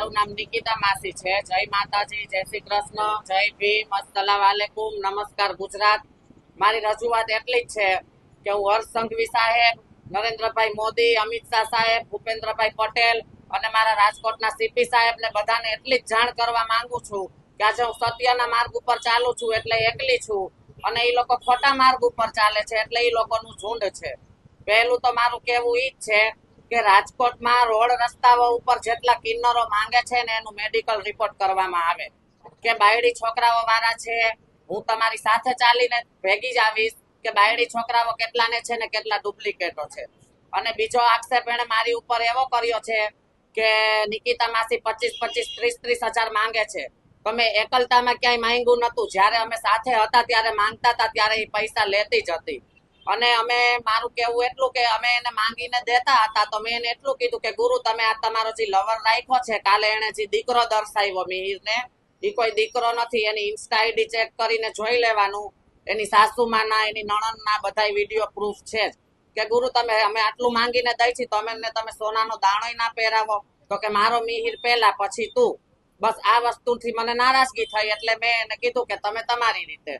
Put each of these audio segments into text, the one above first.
મારું નામ નિકિતા માસી છે। જય માતાજી, જય શ્રી કૃષ્ણ, જય ભીમ, અસ્સલામ વાલેકુમ, નમસ્કાર ગુજરાત। મારી રજૂઆત એટલી જ છે કે હું હર્ષ સંઘવી સાહેબ, નરેન્દ્રભાઈ મોદી, અમિત શાહ સાહેબ, ભૂપેન્દ્રભાઈ પટેલ અને મારા રાજકોટના સીપી સાહેબ ને બધાને એટલી જ જાણ કરવા માંગુ છું કે આજે હું સત્યના માર્ગ ઉપર ચાલુ છું એટલે એકલી છું અને એ લોકો ખોટા માર્ગ ઉપર ચાલે છે એટલે એ લોકોનું ઝુંડ છે। પહેલું તો મારું કહેવું ઈ જ છે કે રાજકોટમાં રોડ રસ્તાઓ ઉપર જેટલા કિન્નરો માંગે છે ને એનું મેડિકલ રિપોર્ટ કરવામાં આવે કે બાયડી છોકરાઓ વાળા છે। હું તમારી સાથે ચાલીને ભેગી જ આવીશ કે બાયડી છોકરાઓ કેટલા ને છે ને કેટલા ડુપ્લિકેટો છે। અને બીજો આક્ષેપ એને મારી ઉપર એવો કર્યો છે કે નિકિતા માસી 25-25, 30-30 હજાર માંગે છે। તમે એકલતામાં ક્યાંય માંગ્યું નતું, જયારે અમે સાથે હતા ત્યારે માંગતા હતા ત્યારે એ પૈસા લેતી જ હતી। અને અમે મારું કેવું એટલું કે અમે એને માંગીને દેતા હતા તો મેં એને એટલું કીધું કે ગુરુ તમે આ તમારો જે લવર રાખ્યો છે, કાલે એને જે દીકરો દર્શાવ્યો મિહિરને, એ કોઈ દીકરો નથી, એની ઇન્સ્ટા આઈડી ચેક કરીને જોઈ લેવાનું, એની સાસુમાના એની નણંદના બધા વિડીયો પ્રૂફ છે જ કે ગુરુ તમે અમે આટલું માંગીને દઈ છી તો તમે સોનાનો દાણો ના પહેરાવો, તો કે મારો મિહિર પહેલા પછી તું। બસ આ વસ્તુથી મને નારાજગી થઈ એટલે મેં એને કીધું કે તમે તમારી રીતે।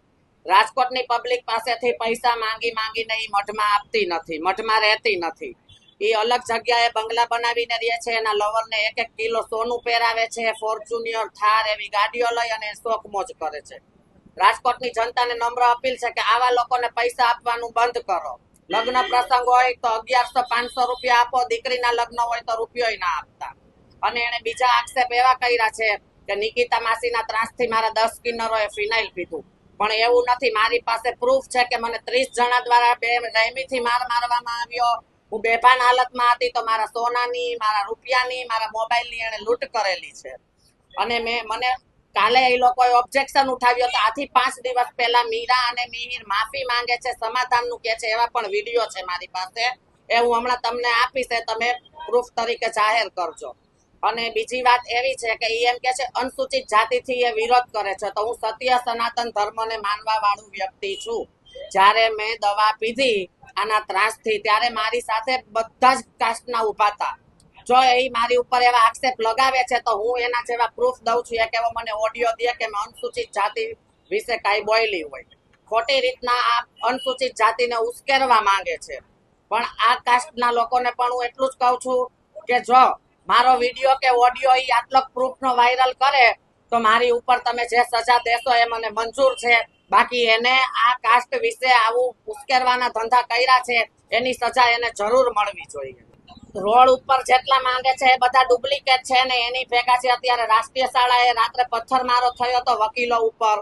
રાજકોટની પબ્લિક પાસેથી પૈસા માંગીને એ મઢમાં આપતી નથી, મઢમાં રહેતી નથી। એ અલગ જગ્યાએ બંગલા બનાવીને રહે છે, એના લવરને 1-1 કિલો સોનું પહેરાવે છે, ફોર્ચ્યુનિયર, થાર એવી ગાડીઓ લઈ અને શોખ મોજ કરે છે। રાજકોટની જનતાને નમ્ર અપીલ છે કે આવા લોકોને પૈસા આપવાનું બંધ કરો। લગ્ન પ્રસંગ હોય તો 1100-500 રૂપિયા આપો, દીકરીના લગ્ન હોય તો રૂપિયો ના આપતા। અને એને બીજા આક્ષેપ એવા કર્યા છે કે નિકિતા માસીના ત્રાસથી મારા 10 કિન્નરોએ ફિનાઇલ પીધું, પણ એવું નથી। મારી પાસે પ્રૂફ છે કે મને 30 જણા દ્વારા રહેમીથી માર મારવામાં આવ્યો। હું બેભાન હાલતમાં હતી તો મારા સોનાની, મારા રૂપિયાની, મારા મોબાઈલની એને લૂંટ કરેલી છે। અને મને કાલે એ લોકોએ ઓબ્જેક્શન ઉઠાવ્યો તો આથી 5 દિવસ પહેલા મીરા અને મિહિર માફી માંગે છે, સમાધાનનું કે છે, એવા પણ વિડીયો છે મારી પાસે। એ હું હમણાં તમને આપીશ, તમે પ્રૂફ તરીકે જાહેર કરજો। અને બીજી વાત એવી છે કે એમ કે છે અનુસૂચિત જાતિથી એ વિરોધ કરે છે, તો હું સત્ય સનાતન ધર્મને માનવા વાળું વ્યક્તિ છું। જ્યારે મેં દવા પીધી આના ત્રાસથી ત્યારે મારી સાથે બધા જ કાસ્ટના ઉભા હતા। જો એ મારી ઉપર એવા આક્ષેપ લગાવે છે તો હું એના જેવા પ્રૂફ દઉં છું। એક એવો મને ઓડિયો દે કે મેં અનુસૂચિત જાતિ વિશે કાંઈ બોલી હોય, ખોટી રીતના આ અનુસૂચિત જાતિને ઉશ્કેરવા માંગે છે। પણ આ કાસ્ટના લોકોને પણ હું એટલું જ કહું છું કે જો મારો વિડીયો કે ઓડિયો એ આટલો પ્રૂફનો વાયરલ કરે તો મારી ઉપર તમે જે સજા દેશો એ મને મંજૂર છે। બાકી એને આ કાસ્ટ વિશે આવું ઉશ્કેરવાના ધંધા કર્યા છે એની સજા એને જરૂર મળવી જોઈએ। રોડ ઉપર જેટલા માંગે છે એ બધા ડુપ્લિકેટ છે ને એની ભેગા છે અત્યારે રાષ્ટ્રીય શાળાએ રાત્રે પથ્થરમારો થયો તો વકીલો ઉપર,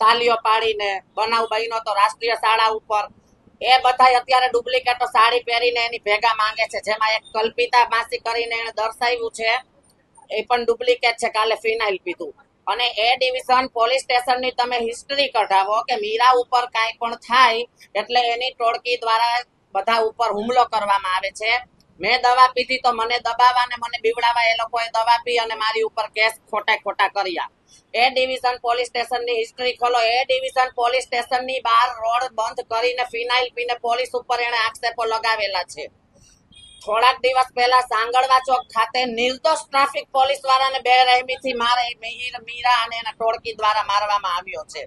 તાલીઓ પાડીને બનાવ બન્યો તો રાષ્ટ્રીય શાળા ઉપર। એ બધા અત્યારે ડુપ્લિકેટો સાડી પહેરીને એની ભેગા માંગે છે, જેમાં એક કલ્પિતા માસી કરીને એને દર્શાવ્યું છે એ પણ ડુપ્લિકેટ છે, કાલે ફિનાઇલ પીધું। અને એ ડિવિઝન પોલીસ સ્ટેશનની તમે હિસ્ટ્રી કઢાવો કે મીરા ઉપર કાંઈ પણ થાય એટલે એની ટોળકી દ્વારા બધા ઉપર હુમલો કરવામાં આવે છે। મેં દવા પીધી તો મને દબાવવા ને મને બીવડાવવા એ લોકોએ દવા પી અને મારી ઉપર કેસ ખોટા કર્યા। એ ડિવિઝન પોલીસ સ્ટેશનની હિસ્ટ્રી ખોલો। એ ડિવિઝન પોલીસ સ્ટેશનની બહાર રોડ બંધ કરીને ફિનાઇલ પીને પોલીસ ઉપર એને આક્ષેપો લગાવેલા છે। થોડાક દિવસ પહેલા સાંગળવા ચોક ખાતે નિર્દોષ ટ્રાફિક પોલીસ વાળાને બેરહેમીથી મારે મિહિર, મીરા અને એના ટોળકી દ્વારા મારવામાં આવ્યો છે।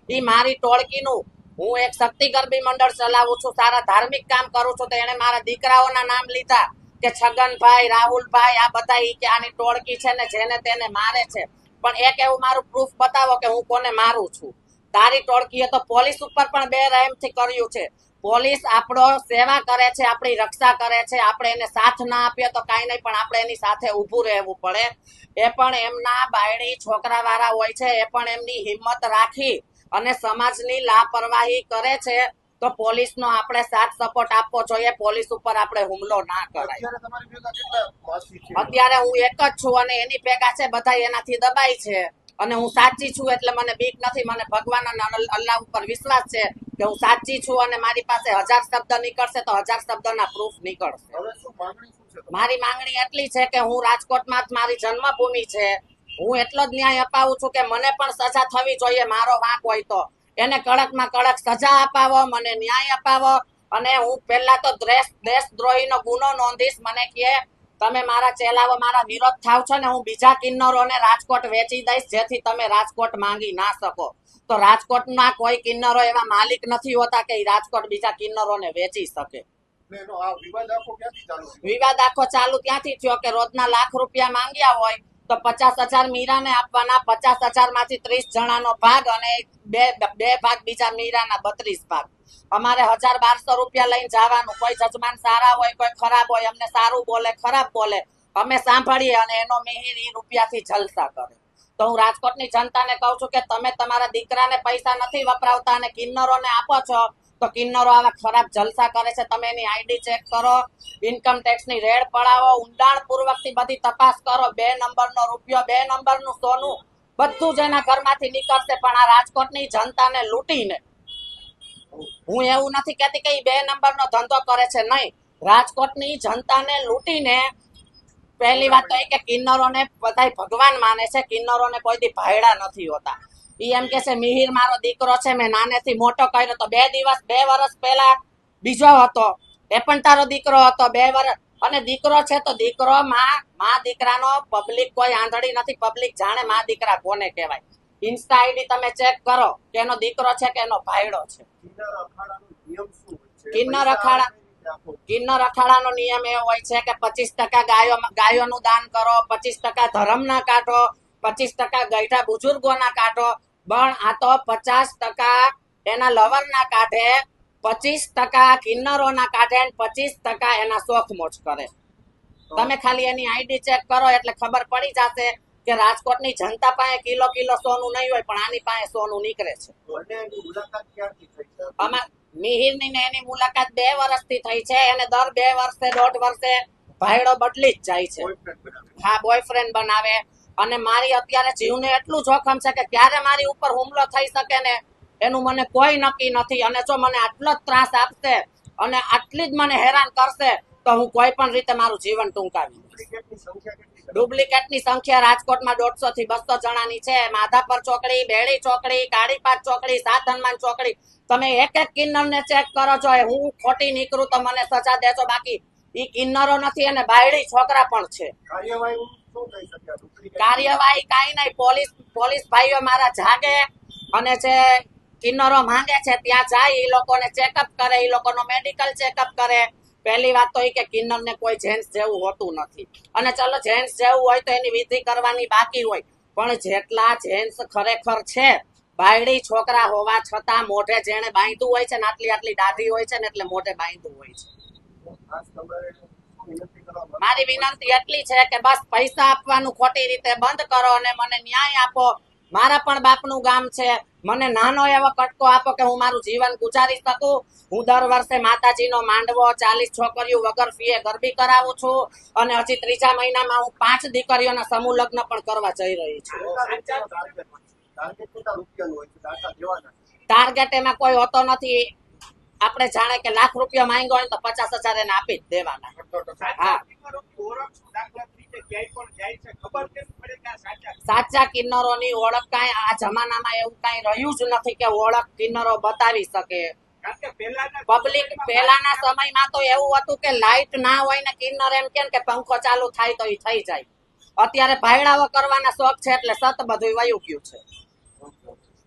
એ મારી ટોળકીનું, હું એક શક્તિ ગરબી મંડળ ચલાવું છું, સારા ધાર્મિક કામ કરું છું, તો એને મારા દીકરાઓના નામ લીધા કે છગનભાઈ, રાહુલભાઈ, આ બધા કે આની ટોળકી છે ને જેને તેને મારે છે। પણ એક એવું મારું પ્રૂફ બતાવો કે હું કોને મારું છું। તારી ટોળકીએ તો પોલીસ ઉપર પણ બેરહેમથી કર્યું છે। પોલીસ આપણો સેવા કરે છે, આપણી રક્ષા કરે છે, આપણે એને સાથ ના આપીએ તો કાંઈ નહીં, પણ આપણે એની સાથે ઊભું રહેવું પડે। એ પણ એમના બાયડી છોકરાવાળા હોય છે, એ પણ એમની હિંમત રાખી અને સમાજની લાપરવાહી કરે છે તો પોલીસનો આપણે સાથ સપોર્ટ આપવો જોઈએ। પોલીસ ઉપર આપણે હુમલો ના કરાય। અત્યારે હું એક જ છું અને એની ભેગા છે બધા એનાથી દબાય છે અને હું સાચી છું એટલે મને બીક નથી। મને ભગવાન અને અલ્લાહ ઉપર વિશ્વાસ છે કે હું સાચી છું અને મારી પાસે 1000 શબ્દ નીકળશે તો 1000 શબ્દના પ્રૂફ નીકળશે। મારી માંગણી એટલી છે કે હું રાજકોટમાં મારી જન્મભૂમિ છે, હું એટલો જ ન્યાય અપાવું છું કે મને પણ સજા થવી જોઈએ। મારો વાંક હોય તો એને કડકમાં કડક સજા અપાવો, મને ન્યાય અપાવો। અને હું પહેલા તો દેશદ્રોહીનો ગુનો નોંધીશ। મને કહે તમે મારા ચેલાઓ મારા વિરોધ થાવ છો ને, હું બીજા કિન્નરોને રાજકોટ વેચી દઈશ, જેથી તમે રાજકોટ માંગી ના શકો. તો રાજકોટના કોઈ કિન્નરો એવા માલિક નથી હોતા કે રાજકોટ બીજા કિન્નરોને વેચી શકે. વિવાદ આખો ચાલુ ત્યાંથી થયો કે રોજના લાખ રૂપિયા માંગ્યા હોય તો 50,000 મીરાને આપવાના, 50,000 માંથી 30 જણાનો ભાગ અને બે ભાગ બીજા મીરાના 32 ભાગ. અમારે 1,000-1,200 રૂપિયા લઈને જવાનું. કોઈ જજમાન સારા હોય, કોઈ ખરાબ હોય, અમને સારું બોલે ખરાબ બોલે અમે સાંભળીએ અને એનો મિહિર ઈ રૂપિયાથી જલસા કરે. તો હું રાજકોટની જનતાને કહું છું કે તમે તમારા દીકરાને પૈસા નથી વપરાવતા અને કિન્નરોને આપો છો, તો કિન્નરો આવા ખરાબ જલસા કરે છે. તમે એની આઈડી ચેક કરો, ઇન્કમ ટેક્સ ની રેડ પડાવો, ઊંડાણ પૂર્વક થી બધી તપાસ કરો. 2 નંબરનો રૂપિયો, 2 નંબરનું સોનું બધું જ એના ઘરમાંથી નીકળશે. પણ આ રાજકોટની જનતાને લૂંટીને, હું એવું નથી કહેતી કે 2 નંબરનો ધંધો કરે છે, નહીં, રાજકોટની જનતાને લૂંટીને. પહેલી વાત તો એ કે કિન્નરોને બધા ભગવાન માને છે, કિન્નરોને કોઈ દી ભાયડા નથી હોતા. ઈ એમ કે છે મિહિર મારો દીકરો છે, મેં નાનેથી મોટો કર્યો. તો 2 વર્ષ પહેલા બીજો હતો, એ પણ તારો દીકરો હતો 2 વર્ષ. અને દીકરો છે તો દીકરો માં દીકરાનો પબ્લિક કોઈ આંધળી નથી. પબ્લિક જાણે માં દીકરા કોને કહેવાય. ઇન્સ્ટા આઈડી તમે ચેક કરો કે એનો દીકરો છે કે એનો ભાયડો છે. કિન્નર અખાડાનો નિયમ એવો હોય છે કે 25% ગાયોનું દાન કરો, 25% ધર્મના કાઢો, 25% ગઈઠા બુજુર્ગોના કાઢો. પણ આ તો 50% એના લવરના કાઢે, 25% કિન્નરોના કાઢે, 25% એના શોખ મોજ કરે. તમે ખાલી એની આઈડી ચેક કરો એટલે ખબર પડી જશે કે રાજકોટની જનતા પાસે કિલો સોનું નહીં હોય, પણ આની પાસે સોનું નીકળે છે. મિહિરની ને એની મુલાકાત 2 વર્ષથી થઈ છે. એને દર 2 વર્ષે 1.5 વર્ષે ભાઈડો બદલી જ જાય છે. હા, બોયફ્રેન્ડ બનાવે. અને મારી અત્યારે જીવને એટલું જોખમ છે કે ક્યારે મારી ઉપર હુમલો થઈ શકે ને એનું મને કોઈ નક્કી નથી. અને જો મને આટલો જ ત્રાસ આપશે અને આટલી જ મને હેરાન કરશે તો હું કોઈ પણ રીતે મારું જીવન ટૂંકાવી દઈશ. ડુપ્લિકેટની સંખ્યા રાજકોટમાં 150 થી 200 જણાની છે. માધાપર ચોકડી, બેડી ચોકડી, કાળીપાટ ચોકડી, સાત હનુમાન ચોકડી. તમે એક કિન્નરને ચેક કરો છો. હું ખોટી નીકળું તો મને સજા દેજો, બાકી ઈ કિન્નરો નથી અને બાયડી છોકરા પણ છે. કાર્યવાહી કાઈ નહીં. પોલીસ ભાઈઓ મારા જાગે અને જે કિન્નરો માંગે છે ત્યાં જાય, એ લોકોને ચેકઅપ કરે, એ લોકોનો મેડિકલ ચેકઅપ કરે. પહેલી વાત તો એ કે કિન્નરને કોઈ જેન્ટ્સ જેવું હોતું નથી. અને ચલો જેન્ટ્સ જેવું હોય તો એની વિધિ કરવાની બાકી હોય, પણ જેટલા જેન્ટ્સ ખરેખર છે બાયડી છોકરા હોવા છતાં મોઢે જેને બાંધ્યું હોય છે ને, આટલી દાઢી હોય છે ને એટલે મોઢે બાંધ્યું હોય છે. મારી વિનંતી એટલી છે કે બસ પૈસા આપવાનું ખોટી રીતે બંધ કરો અને મને ન્યાય આપો. મારા પણ બાપનું ગામ છે, મને નાનો એવો કટકો આપો કે હું મારું જીવન ગુજારી શકું. હું દર વર્ષે માતાજીનો માંડવો 40 છોકરીઓ વગર ફીએ ગરબી કરાવું છું. અને હજી 3જા મહિનામાં હું 5 દીકરીઓના સમૂહ લગ્ન પણ કરવા જઈ રહી છું. ટાર્ગેટ એમાં કોઈ હોતો નથી. આપણે જાણે કે લાખ રૂપિયા માંગ્યો હોય તો 50,000 એને આપી જ દેવાના. હા, સાચા કિન્નરોની ઓળખ કાંઈ આ જમાનામાં એવું કાંઈ રહ્યું જ નથી કે ઓળખ કિન્નરો બતાવી શકે. પબ્લિક પહેલાના સમયમાં તો એવું હતું કે લાઈટ ના હોય ને કિન્નર એમ કે પંખો ચાલુ થાય તો એ થઈ જાય. અત્યારે ભાયડાઓ કરવાના શોખ છે એટલે સત બધું વયું ગયું છે.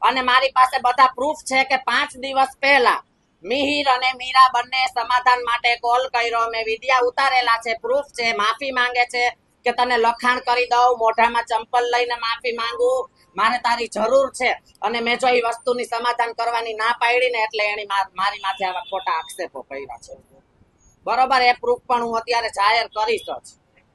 અને મારી પાસે બધા પ્રૂફ છે કે 5 દિવસ પહેલા મિહિર અને મીરા બંને સમાધાન માટે કોલ કર્યો. મેં વિડિયા ઉતારેલા છે, પ્રૂફ છે. માફી માંગે છે કે તને લખાણ કરી દઉં, મોઢામાં ચંપલ લઈને માફી માંગુ, મારે તારી જરૂર છે. અને મેં જો એ વસ્તુની સમાધાન કરવાની ના પાડી ને એટલે એની મારી માથે આવા ખોટા આક્ષેપો કર્યા છે. બરોબર, એ પ્રૂફ પણ હું અત્યારે જાહેર કરીશ જ.